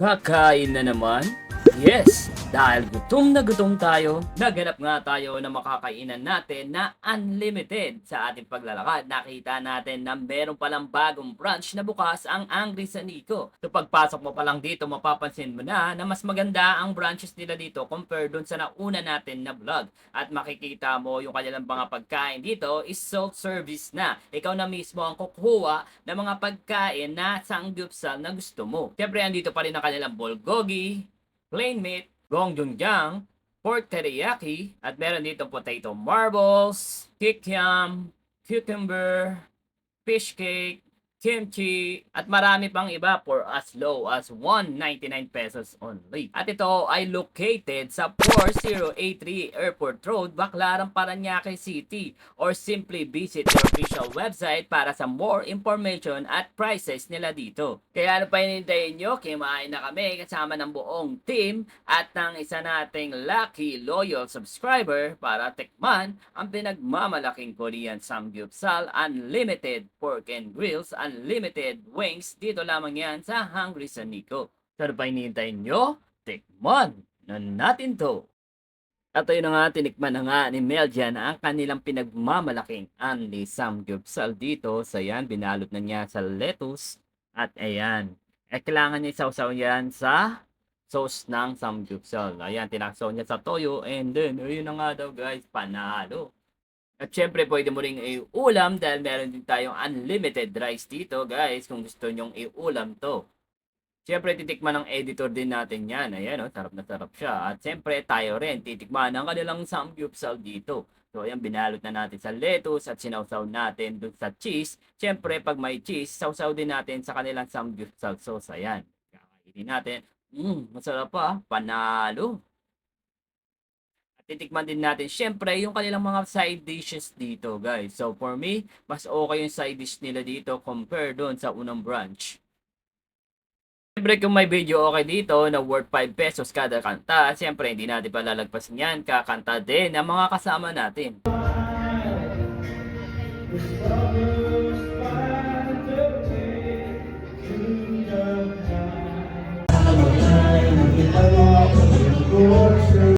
Kakain na naman? Yes! Dahil gutom na gutom tayo, naghanap nga tayo na makakainan natin na unlimited. Sa ating paglalakad, nakita natin na meron palang bagong branch na bukas ang Angry San Nico. So pagpasok mo pa lang dito, mapapansin mo na mas maganda ang branches nila dito compared dun sa nauna natin na vlog. At makikita mo yung kanilang mga pagkain dito is self-service na. Ikaw na mismo ang kukuha ng mga pagkain na sanggupsal na gusto mo. Siyempre, andito pa rin ang kanilang bulgogi, plain meat, gongjang, pork teriyaki, at meron dito potato marbles, kikiam, cucumber, fish cake, kimchi, at marami pang iba for as low as 199 pesos only. At ito ay located sa 4083 Airport Road, Baclaran, Parañaque City, or simply visit their official website para sa more information at prices nila dito. Kaya ano pa hinintayin nyo? Kimain na kami kasama ng buong team at ng isa nating lucky loyal subscriber para tikman ang pinagmamalaking Korean Samgyeopsal Unlimited Pork and Grills, Unlimited Wings. Dito lamang yan sa Hungry San Nico. Ano pa hinihintay nyo? Tikman na natin to! At ayun na nga, tinikman na nga ni Meljan ang kanilang pinagmamalaking Unli Samgyeopsal dito. So yan, binalot na niya sa lettuce. At ayan, kailangan niya isawsaw yan sa sauce ng Samgyeopsal. Ayan, tinaksaw niya sa toyo. And then, ayun na nga daw guys, panalo. At syempre, pwede mo ring iulam dahil meron din tayong unlimited rice dito, guys, kung gusto nyong iulam to. Syempre, titikman ng editor din natin yan. Ayan, oh, sarap na sarap siya. At syempre, tayo rin, titikman ang kanilang samgyeopsal dito. So, ayan, binalot na natin sa lettuce at sinawsaw natin dun sa cheese. Syempre, pag may cheese, sawsaw din natin sa kanilang samgyeopsal sauce. Ayan, kakainin natin. Masarap pa, panalo. Titikman din natin, syempre, yung kanilang mga side dishes dito, guys. So, for me, mas okay yung side dish nila dito compare doon sa unang branch. Syempre, kung may video okay dito na worth 5 pesos kada kanta, syempre, hindi natin palalagpasin yan. Kakanta din ang mga kasama natin.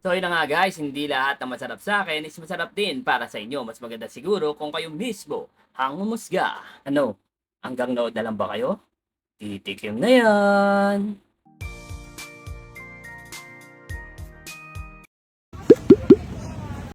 So yun na nga guys, hindi lahat na masarap sa akin is masarap din para sa inyo. Mas maganda siguro kung kayo mismo ang humusga. Ano? Hanggang nood na lang ba kayo? Titikim na yan!